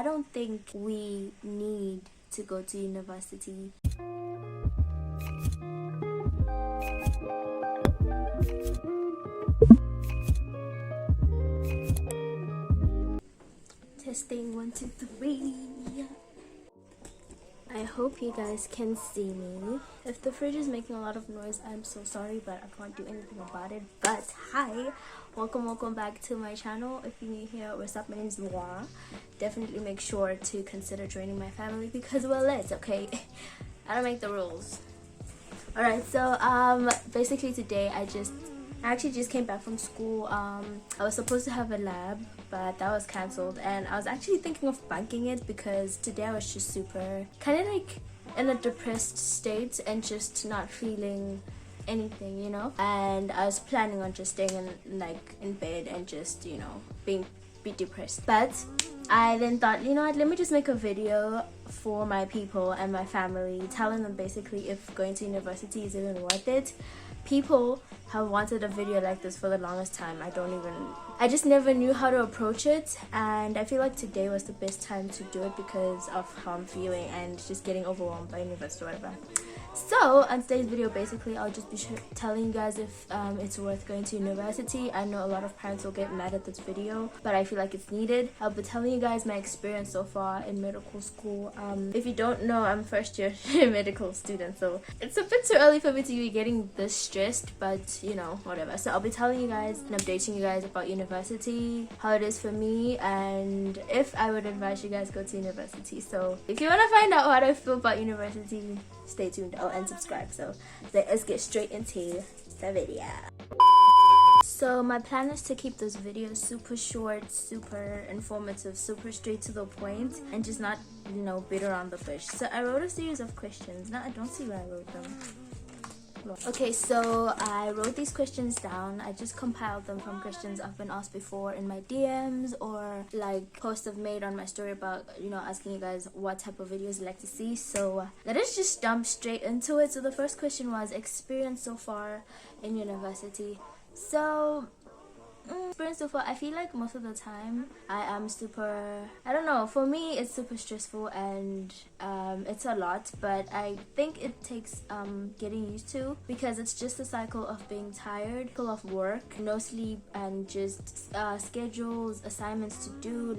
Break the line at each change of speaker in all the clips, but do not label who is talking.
I don't think we need to go to university. Testing 1 2 3. I hope you guys can see me. If the fridge is making a lot of noise, I'm so sorry, but I can't do anything about it. But hi, welcome back to my channel. If you're new here, what's up? My name is Noir. Definitely make sure to consider joining my family because we're lit, okay? I don't make the rules. Alright, so basically today I actually just came back from school. I was supposed to have a lab, but that was cancelled, and I was actually thinking of bunking it because today I was just super kind of like in a depressed state and just not feeling anything, you know, and I was planning on just staying in bed and just, you know, be depressed. But I then thought, you know what, let me just make a video for my people and my family, telling them basically if going to university is even worth it. People have wanted a video like this for the longest time. I just never knew how to approach it, and I feel like today was the best time to do it because of how I'm feeling and just getting overwhelmed by university or whatever. So on today's video, basically I'll just be telling you guys if it's worth going to university. I know a lot of parents will get mad at this video, but I feel like it's needed. I'll be telling you guys my experience so far in medical school. If you don't know, I'm first year medical student, so it's a bit too early for me to be getting this stressed, but you know, whatever. So I'll be telling you guys and updating you guys about university, how it is for me, and if I would advise you guys go to university. So if you want to find out what I feel about university, stay tuned and subscribe. So let's get straight into the video. So my plan is to keep this video super short, super informative, super straight to the point, and just not, you know, beat around the bush. So I wrote a series of questions. Now I don't see where I wrote them. Okay, so I wrote these questions down. I just compiled them from questions I've been asked before in my DMs or like posts I've made on my story about, you know, asking you guys what type of videos you like to see. So let us just jump straight into it. So the first question was experience so far in university. So experience so far, I feel like most of the time I am super, I don't know, for me it's super stressful and it's a lot, but I think it takes getting used to, because it's just a cycle of being tired, full of work, no sleep, and just schedules, assignments to do,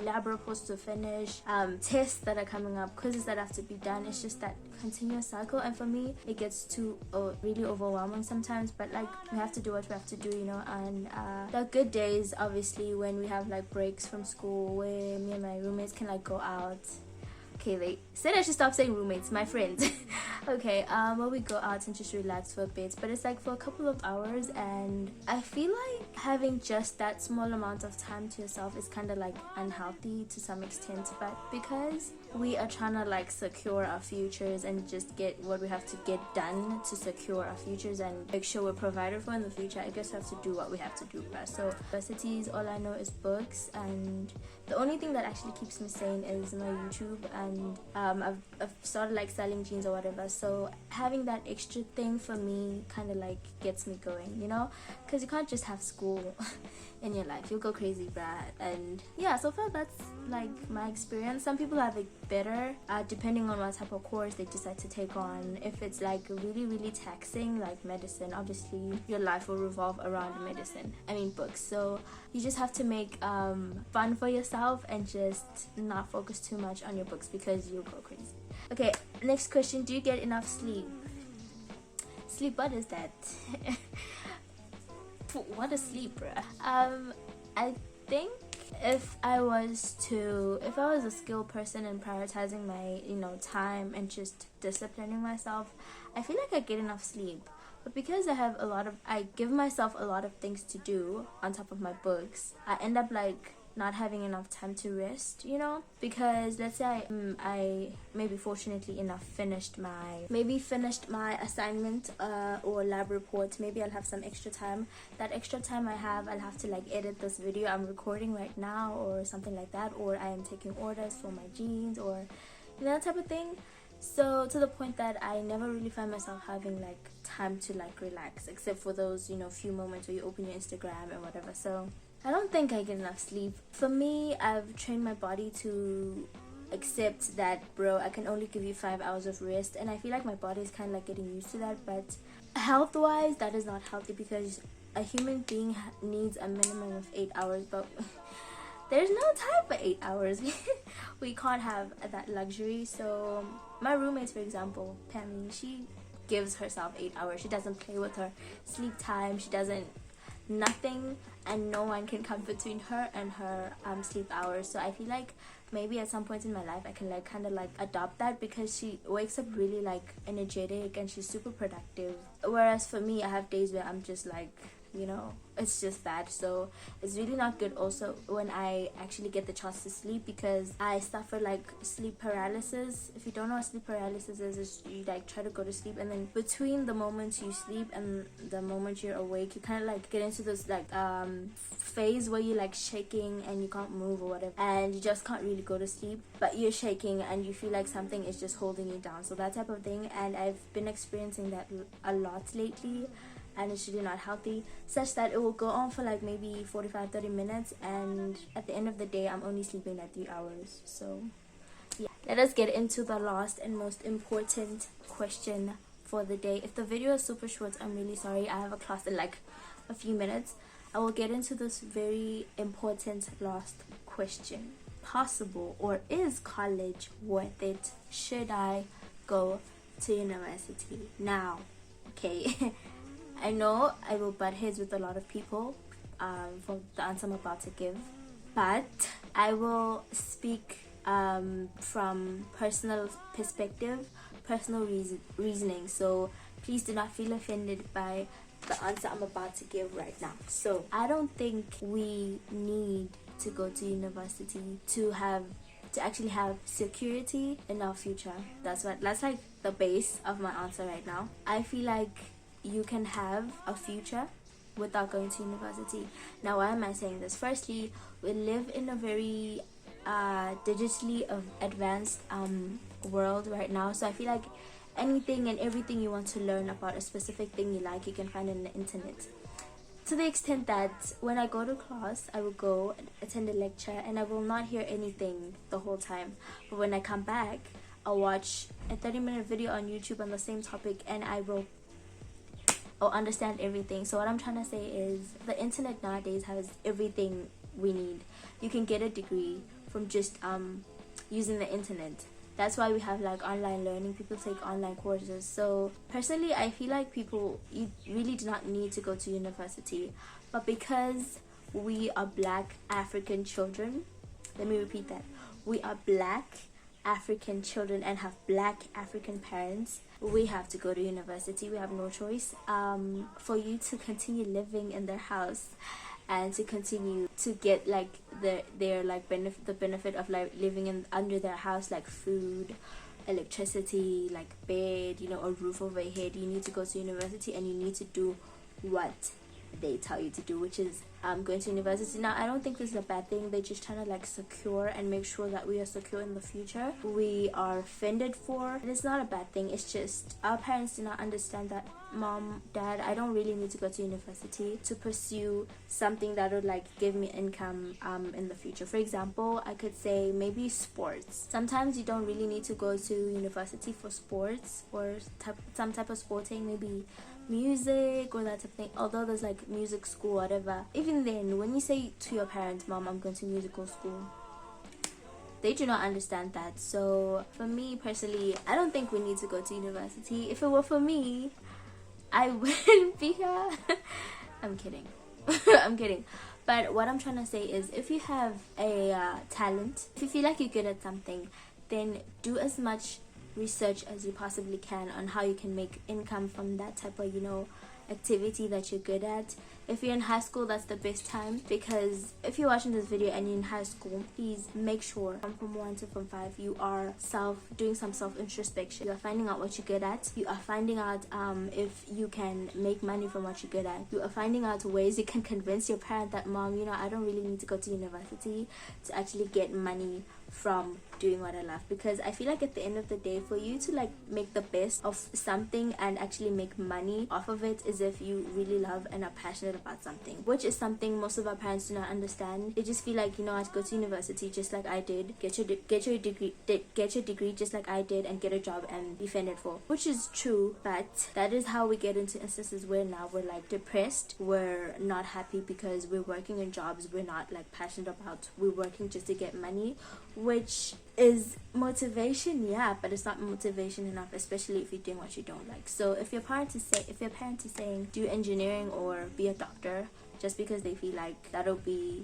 lab reports to finish, tests that are coming up, quizzes that have to be done. It's just that continuous cycle, and for me it gets too really overwhelming sometimes, but like we have to do what we have to do, you know. And there are good days obviously when we have like breaks from school where me and my roommates can like go out. Okay, they said I should stop saying roommates, my friends. Okay, where we go out and just relax for a bit, but it's like for a couple of hours, and I feel like having just that small amount of time to yourself is kind of like unhealthy to some extent, but because we are trying to like secure our futures and just get what we have to get done to secure our futures and make sure we're provided for in the future, I guess we have to do what we have to do first. So universities, all I know is books, and the only thing that actually keeps me sane is my YouTube, and I've started like selling jeans or whatever, so having that extra thing for me kind of like gets me going, you know, because you can't just have school in your life, you'll go crazy, bruh. And yeah, so far that's like my experience. Some people have it better depending on what type of course they decide to take on. If it's like really taxing like medicine, obviously your life will revolve around medicine, books, so you just have to make fun for yourself and just not focus too much on your books because you'll go crazy. Okay, next question, do you get enough sleep? Sleep, what is that? What is sleep, bruh? I think if I was a skilled person and prioritizing my, you know, time and just disciplining myself, I feel like I get enough sleep. But because I give myself a lot of things to do on top of my books, I end up like not having enough time to rest, you know, because let's say I maybe fortunately enough finished my assignment or lab report. Maybe I'll have some extra time. That extra time I have, I'll have to like edit this video I'm recording right now or something like that, or I am taking orders for my jeans or, you know, that type of thing. So to the point that I never really find myself having like time to like relax, except for those, you know, few moments where you open your Instagram and whatever. So I don't think I get enough sleep. For me, I've trained my body to accept that, bro, I can only give you 5 hours of rest, and I feel like my body is kind of like getting used to that. But health wise, that is not healthy, because a human being needs a minimum of 8 hours, but there's no time for 8 hours. We can't have that luxury. So my roommates, for example, Pammy, she gives herself 8 hours. She doesn't play with her sleep time. She doesn't nothing, and no one can come between her and her sleep hours. So I feel like maybe at some point in my life I can like kind of like adopt that, because she wakes up really like energetic and she's super productive, whereas for me, I have days where I'm just like, you know, it's just that. So it's really not good also when I actually get the chance to sleep, because I suffer like sleep paralysis. If you don't know what sleep paralysis is, it's you like try to go to sleep, and then between the moment you sleep and the moment you're awake, you kind of like get into this like phase where you're like shaking and you can't move or whatever, and you just can't really go to sleep, but you're shaking and you feel like something is just holding you down. So that type of thing, and I've been experiencing that a lot lately, and it's really not healthy, such that it will go on for like maybe 45-30 minutes, and at the end of the day I'm only sleeping like 3 hours. So yeah, let us get into the last and most important question for the day. If the video is super short, I'm really sorry. I have a class in like a few minutes. I will get into this very important last question. Possible, or is college worth it? Should I go to university now? Okay. I know I will butt heads with a lot of people for the answer I'm about to give, but I will speak from personal perspective, personal reasoning. So please do not feel offended by the answer I'm about to give right now. So I don't think we need to go to university to actually have security in our future. That's like the base of my answer right now. I feel like you can have a future without going to university. Now, why am I saying this? Firstly, we live in a very digitally advanced world right now, so I feel like anything and everything you want to learn about a specific thing you like, you can find on the internet. To the extent that when I go to class, I will go attend a lecture and I will not hear anything the whole time, but when I come back, I'll watch a 30-minute video on YouTube on the same topic, and I'll understand everything. So what I'm trying to say is the internet nowadays has everything we need. You can get a degree from just using the internet. That's why we have like online learning. People take online courses. So personally, I feel like you really do not need to go to university, but because we are Black African children, let me repeat that, we are Black African children and have Black African parents, we have to go to university. We have no choice. For you to continue living in their house and to continue to get like the benefit of like living under their house, like food, electricity, like bed, you know, a roof over your head, you need to go to university, and you need to do what they tell you to do, which is going to university. Now, I don't think this is a bad thing. They're just trying to like secure and make sure that we are secure in the future. We are fended for. And it's not a bad thing. It's just our parents do not understand that, mom, dad, I don't really need to go to university to pursue something that would like give me income in the future. For example, I could say maybe sports. Sometimes you don't really need to go to university for sports or some type of sporting, maybe music or that type of thing, although there's like music school, whatever. Even then, when you say to your parents, mom, I'm going to musical school, they do not understand that. So for me personally, I don't think we need to go to university. If it were for me, I wouldn't be here. I'm kidding. I'm kidding. But what I'm trying to say is, if you have a talent, if you feel like you're good at something, then do as much research as you possibly can on how you can make income from that type of, you know, activity that you're good at. If you're in high school, that's the best time, because if you're watching this video and you're in high school, please make sure from 1 to from 5 you are doing some self-introspection. You are finding out what you're good at. You are finding out if you can make money from what you're good at. You are finding out ways you can convince your parent that, mom, you know, I don't really need to go to university to actually get money from doing what I love, because I feel like at the end of the day, for you to like make the best of something and actually make money off of it is if you really love and are passionate about something, which is something most of our parents do not understand. They just feel like, you know, I'd go to university just like I did, get your degree just like I did, and get a job and be fended for, which is true, but that is how we get into instances where now we're like depressed, we're not happy because we're working in jobs we're not like passionate about, we're working just to get money, which is motivation, yeah, but it's not motivation enough, especially if you're doing what you don't like. So if your parents is saying do engineering or be a doctor just because they feel like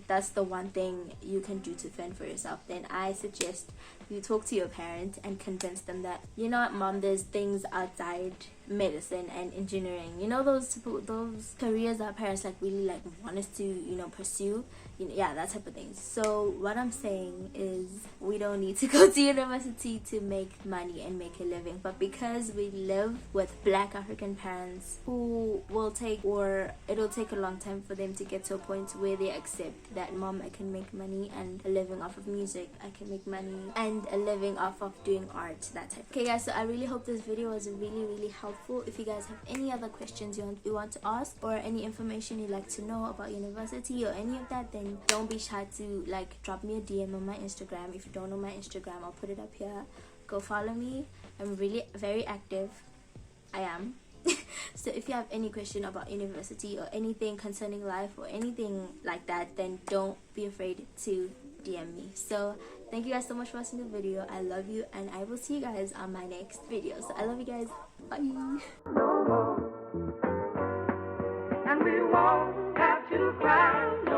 that's the one thing you can do to fend for yourself, then I suggest you talk to your parents and convince them that, you know what, mom, there's things outside medicine and engineering, you know, those careers that parents like really like want us to, you know, pursue, you know, yeah, that type of thing. So what I'm saying is we don't need to go to university to make money and make a living, but because we live with Black African parents who will take, or it'll take a long time for them to get to a point where they accept that, mom, I can make money and a living off of music, I can make money and a living off of doing art, that type. Okay guys, so I really hope this video was really helpful. If you guys have any other questions you want to ask, or any information you'd like to know about university or any of that, then don't be shy to like drop me a DM on my Instagram. If you don't know my Instagram, I'll put it up here. Go follow me. I'm really very active. I am. So if you have any question about university or anything concerning life or anything like that, then don't be afraid to DM me. So thank you guys so much for watching the video. I love you, and I will see you guys on my next video. So I love you guys. Bye.
And we won't have to cry.